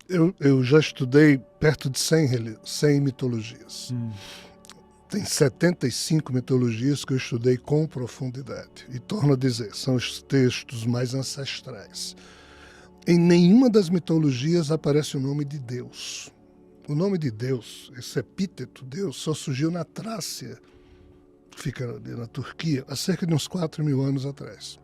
Eu já estudei perto de 100 mitologias. Tem 75 mitologias que eu estudei com profundidade. E torno a dizer, são os textos mais ancestrais. Em nenhuma das mitologias aparece o nome de Deus. O nome de Deus, esse epíteto Deus, só surgiu na Trácia, que fica ali na Turquia, há cerca de uns 4.000 anos atrás.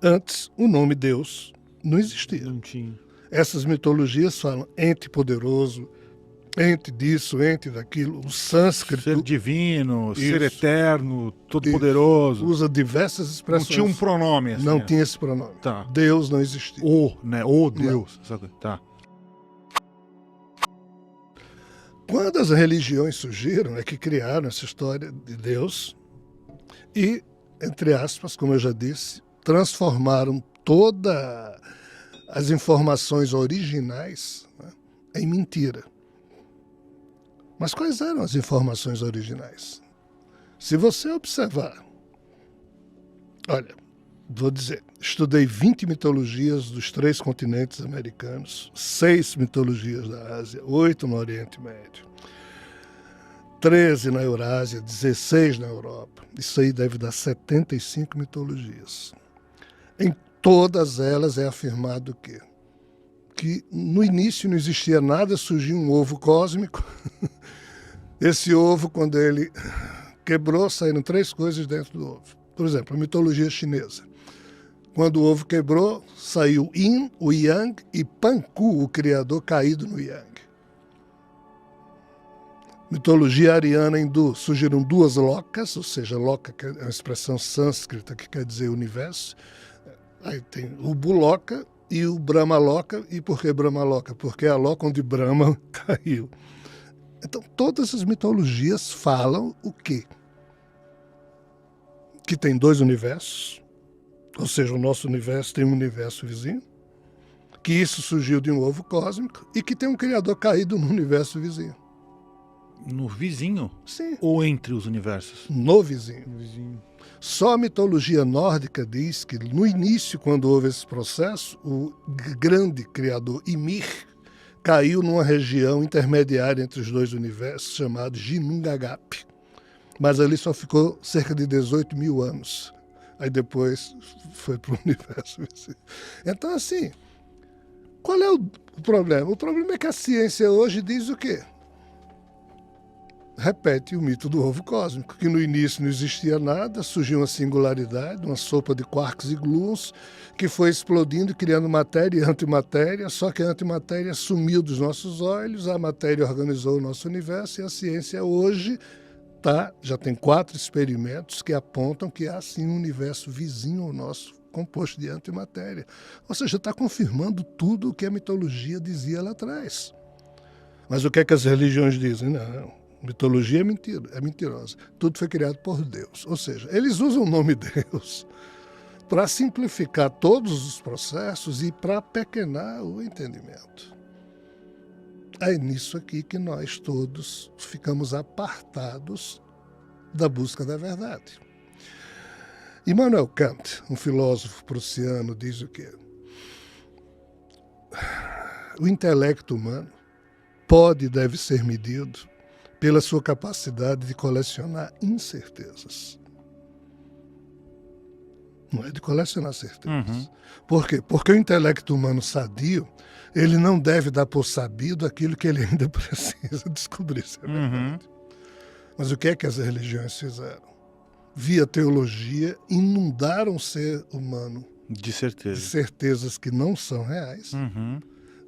Antes, o nome Deus não existia. Não tinha. Essas mitologias falam ente poderoso, ente disso, ente daquilo, o sânscrito... Ser divino, Isso. ser eterno, todo-poderoso. Usa diversas expressões. Não tinha um pronome assim. Não tinha esse pronome. Tá. Deus não existia. Né? O Deus. Tá. Quando as religiões surgiram, é que criaram essa história de Deus e, entre aspas, como eu já disse, transformaram todas as informações originais, né, em mentira. Mas quais eram as informações originais? Se você observar, olha, vou dizer, estudei 20 mitologias dos 3 continentes americanos, 6 mitologias da Ásia, 8 no Oriente Médio, 13 na Eurásia, 16 na Europa. Isso aí deve dar 75 mitologias. Em todas elas é afirmado que no início não existia nada, surgiu um ovo cósmico. Esse ovo, quando ele quebrou, saíram 3 coisas dentro do ovo. Por exemplo, a mitologia chinesa. Quando o ovo quebrou, saiu Yin, o Yang, e Panku, o criador, caído no Yang. Mitologia ariana hindu, surgiram 2 locas, ou seja, loka é uma expressão sânscrita que quer dizer universo. Aí tem o Buloka e o Brahmaloka. E por que Brahmaloka? Porque é a loca onde Brahma caiu. Então, todas as mitologias falam o quê? Que tem 2 universos, ou seja, o nosso universo tem um universo vizinho, que isso surgiu de um ovo cósmico e que tem um criador caído no universo vizinho. No vizinho? Sim. Ou entre os universos? No vizinho. No vizinho. Só a mitologia nórdica diz que no início, quando houve esse processo, o grande criador Ymir caiu numa região intermediária entre os 2 universos, chamado Ginnungagap. Mas ali só ficou cerca de 18.000 anos. Aí depois foi para o universo. Então, assim, qual é o problema? O problema é que a ciência hoje diz o quê? Repete o mito do ovo cósmico, que no início não existia nada, surgiu uma singularidade, uma sopa de quarks e gluons, que foi explodindo, criando matéria e antimatéria, só que a antimatéria sumiu dos nossos olhos, a matéria organizou o nosso universo, e a ciência hoje já tem 4 experimentos que apontam que há sim um universo vizinho ao nosso, composto de antimatéria. Ou seja, está confirmando tudo o que a mitologia dizia lá atrás. Mas o que é que as religiões dizem? Não, mitologia é mentira, é mentirosa. Tudo foi criado por Deus. Ou seja, eles usam o nome Deus para simplificar todos os processos e para apequenar o entendimento. É nisso aqui que nós todos ficamos apartados da busca da verdade. Immanuel Kant, um filósofo prussiano, diz o quê? O intelecto humano pode e deve ser medido pela sua capacidade de colecionar incertezas. Não é de colecionar certezas. Por quê? Porque o intelecto humano sadio, ele não deve dar por sabido aquilo que ele ainda precisa descobrir se é verdade. Mas o que é que as religiões fizeram? Via teologia, inundaram o ser humano de certezas que não são reais.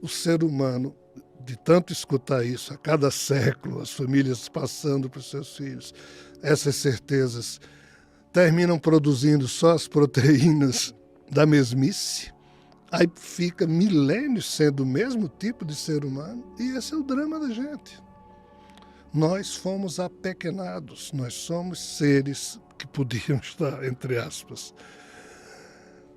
O ser humano, de tanto escutar isso a cada século, as famílias passando para os seus filhos, essas certezas terminam produzindo só as proteínas da mesmice, aí fica milênios sendo o mesmo tipo de ser humano, e esse é o drama da gente. Nós fomos apequenados, nós somos seres que podiam estar, entre aspas,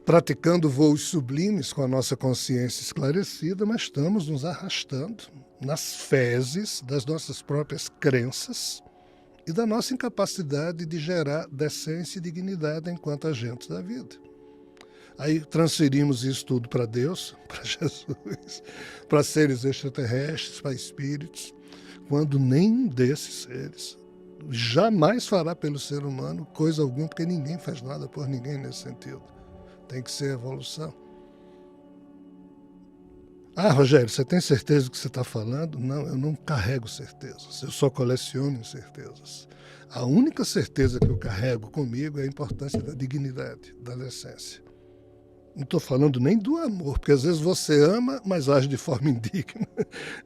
praticando voos sublimes com a nossa consciência esclarecida, mas estamos nos arrastando nas fezes das nossas próprias crenças e da nossa incapacidade de gerar decência e dignidade enquanto agentes da vida. Aí transferimos isso tudo para Deus, para Jesus, para seres extraterrestres, para espíritos, quando nenhum desses seres jamais fará pelo ser humano coisa alguma, porque ninguém faz nada por ninguém nesse sentido. Tem que ser evolução. Ah, Rogério, você tem certeza do que você está falando? Não, eu não carrego certezas, eu só coleciono incertezas. A única certeza que eu carrego comigo é a importância da dignidade, da decência. Não estou falando nem do amor, porque às vezes você ama, mas age de forma indigna.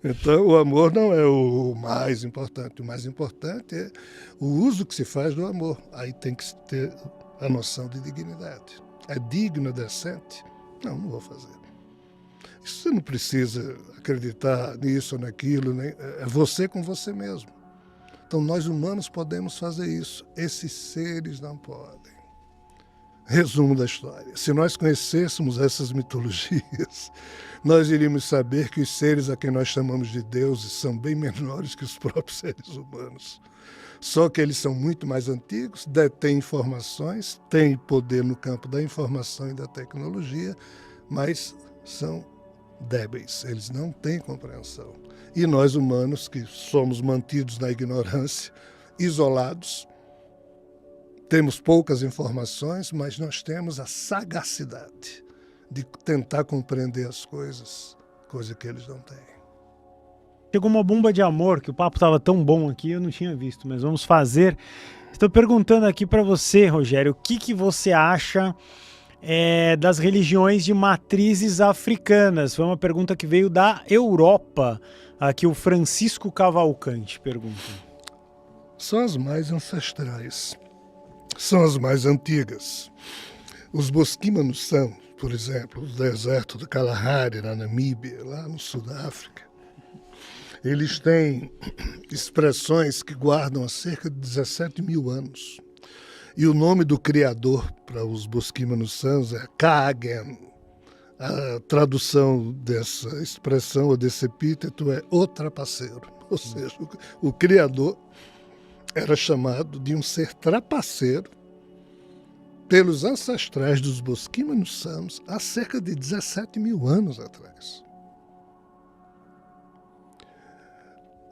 Então, o amor não é o mais importante. O mais importante é o uso que se faz do amor. Aí tem que ter a noção de dignidade. É digno, é decente? Não, não vou fazer. Você não precisa acreditar nisso ou naquilo, né? É você com você mesmo. Então, nós humanos podemos fazer isso. Esses seres não podem. Resumo da história. Se nós conhecêssemos essas mitologias, nós iríamos saber que os seres a quem nós chamamos de deuses são bem menores que os próprios seres humanos. Só que eles são muito mais antigos, detêm informações, têm poder no campo da informação e da tecnologia, mas são débeis, eles não têm compreensão. E nós humanos, que somos mantidos na ignorância, isolados, temos poucas informações, mas nós temos a sagacidade de tentar compreender as coisas, coisa que eles não têm. Chegou uma bomba de amor, que o papo estava tão bom aqui, eu não tinha visto, mas vamos fazer. Estou perguntando aqui para você, Rogério, o que você acha das religiões de matrizes africanas? Foi uma pergunta que veio da Europa. Aqui o Francisco Cavalcante pergunta. São as mais ancestrais. São as mais antigas. Os Bosquimanuçã, por exemplo, do deserto do Kalahari, na Namíbia, lá no sul da África, eles têm expressões que guardam há cerca de 17 mil anos. E o nome do criador para os Bosquimanuçãs é Kaagen. A tradução dessa expressão ou desse epíteto é o trapaceiro. Ou seja, o criador era chamado de um ser trapaceiro pelos ancestrais dos Bosquimanuçãs há cerca de 17 mil anos atrás.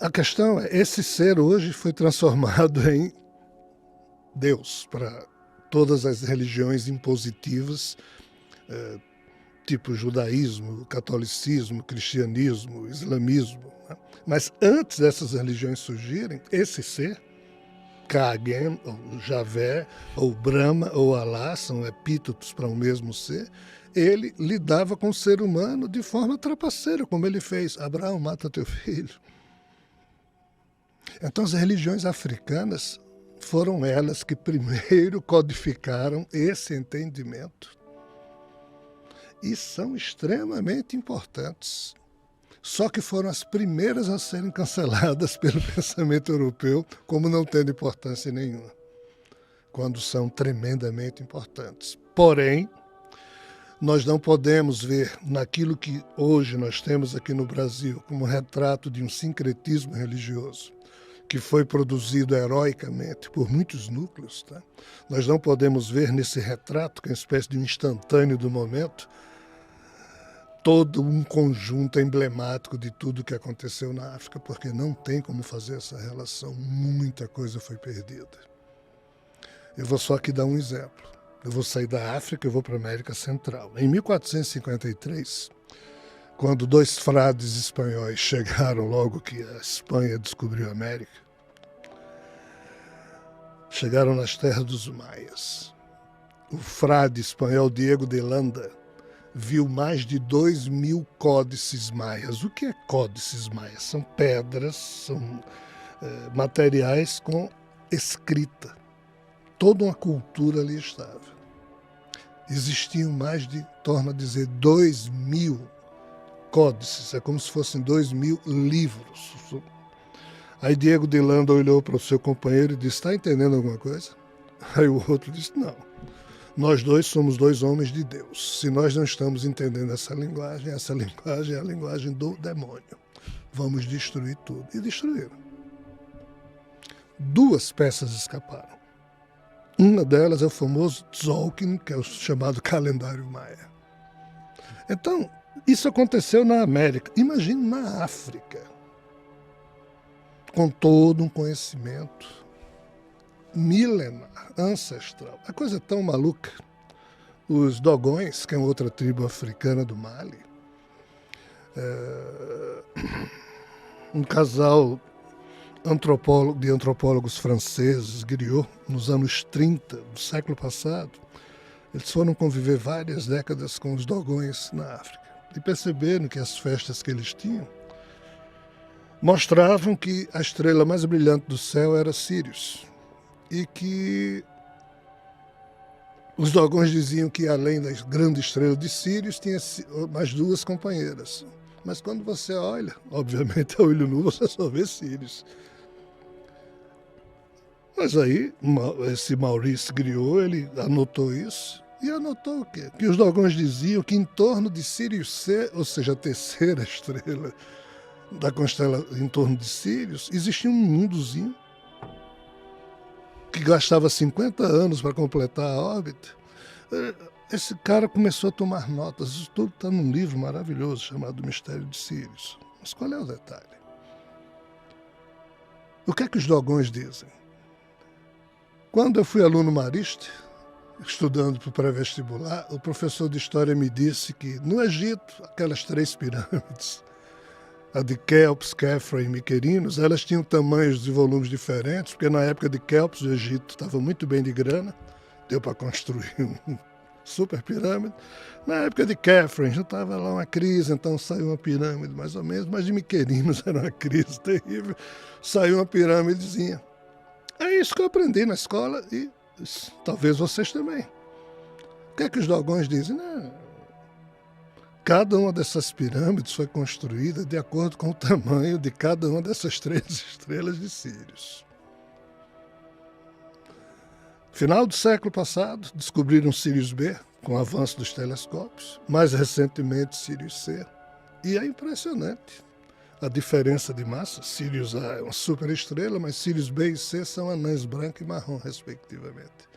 A questão é, esse ser hoje foi transformado em Deus para todas as religiões impositivas, tipo judaísmo, catolicismo, cristianismo, islamismo. Né? Mas antes dessas religiões surgirem, esse ser, Kaagen, ou Javé, ou Brahma, ou Alá, são epítetos para o mesmo ser, ele lidava com o ser humano de forma trapaceira, como ele fez. Abraão, mata teu filho. Então as religiões africanas foram elas que primeiro codificaram esse entendimento e são extremamente importantes. Só que foram as primeiras a serem canceladas pelo pensamento europeu, como não tendo importância nenhuma, quando são tremendamente importantes. Porém, nós não podemos ver naquilo que hoje nós temos aqui no Brasil como retrato de um sincretismo religioso, que foi produzido heroicamente por muitos núcleos. Tá? Nós não podemos ver nesse retrato, que é uma espécie de um instantâneo do momento, todo um conjunto emblemático de tudo que aconteceu na África, porque não tem como fazer essa relação. Muita coisa foi perdida. Eu vou só aqui dar um exemplo. Eu vou sair da África e vou para a América Central. Em 1453, quando dois frades espanhóis chegaram logo que a Espanha descobriu a América, chegaram nas terras dos maias. O frade espanhol Diego de Landa viu mais de 2.000 códices maias. O que é códices maias? São pedras, são materiais com escrita. Toda uma cultura ali estava. Existiam mais de, torno a dizer, 2.000 códices. É como se fossem 2.000 livros. Aí Diego de Landa olhou para o seu companheiro e disse: está entendendo alguma coisa? Aí o outro disse: não. Nós dois somos dois homens de Deus. Se nós não estamos entendendo essa linguagem é a linguagem do demônio. Vamos destruir tudo. E destruíram. 2 peças escaparam. Uma delas é o famoso Tzolk'in, que é o chamado calendário maia. Então, isso aconteceu na América. Imagine na África, com todo um conhecimento milenar, ancestral. A coisa é tão maluca. Os Dogões, que é outra tribo africana do Mali, um casal de antropólogos franceses, Griot, nos anos 30 do século passado, eles foram conviver várias décadas com os Dogões na África e perceberam que as festas que eles tinham mostravam que a estrela mais brilhante do céu era Sírius e que os Dogões diziam que além da grande estrela de Sírius tinha mais duas companheiras. Mas quando você olha, obviamente a olho nu você só vê Sírius. Mas aí, esse Maurice Griot, ele anotou isso, e anotou o quê? Que os Dogões diziam que em torno de Sirius C, ou seja, a terceira estrela da constelação em torno de Sírius, existia um mundozinho que gastava 50 anos para completar a órbita. Esse cara começou a tomar notas, isso tudo está num livro maravilhoso chamado Mistério de Sírius. Mas qual é o detalhe? O que é que os Dogões dizem? Quando eu fui aluno marista, estudando para o pré-vestibular, o professor de história me disse que no Egito, aquelas 3 pirâmides, a de Quéops, Khafra e Miquerinos, elas tinham tamanhos e volumes diferentes, porque na época de Quéops o Egito estava muito bem de grana, deu para construir um super pirâmide. Na época de Khafra já estava lá uma crise, então saiu uma pirâmide mais ou menos, mas de Miquerinos era uma crise terrível, saiu uma pirâmidezinha. É isso que eu aprendi na escola e talvez vocês também. O que é que os Dogões dizem? Não. Cada uma dessas pirâmides foi construída de acordo com o tamanho de cada uma dessas 3 estrelas de Sírius. Final do século passado, descobriram Sirius B, com o avanço dos telescópios, mais recentemente Sirius C. E é impressionante a diferença de massa. Sirius A é uma superestrela, mas Sirius B e C são anãs branca e marrom, respectivamente.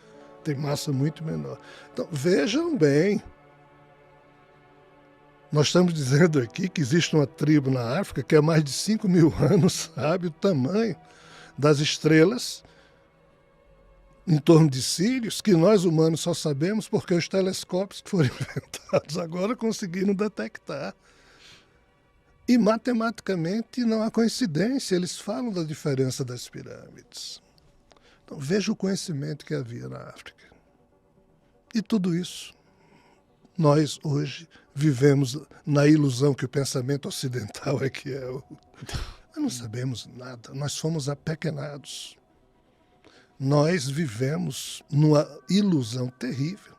Tem massa muito menor. Então, vejam bem, nós estamos dizendo aqui que existe uma tribo na África que há mais de 5.000 anos sabe o tamanho das estrelas em torno de Sírius, que nós humanos só sabemos porque os telescópios que foram inventados agora conseguiram detectar. E matematicamente não há coincidência, eles falam da diferença das pirâmides. Então veja o conhecimento que havia na África. E tudo isso, nós hoje vivemos na ilusão que o pensamento ocidental é que é o... Nós não sabemos nada, nós fomos apequenados. Nós vivemos numa ilusão terrível,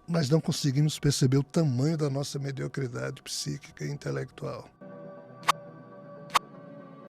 mas não conseguimos perceber o tamanho da nossa mediocridade psíquica e intelectual.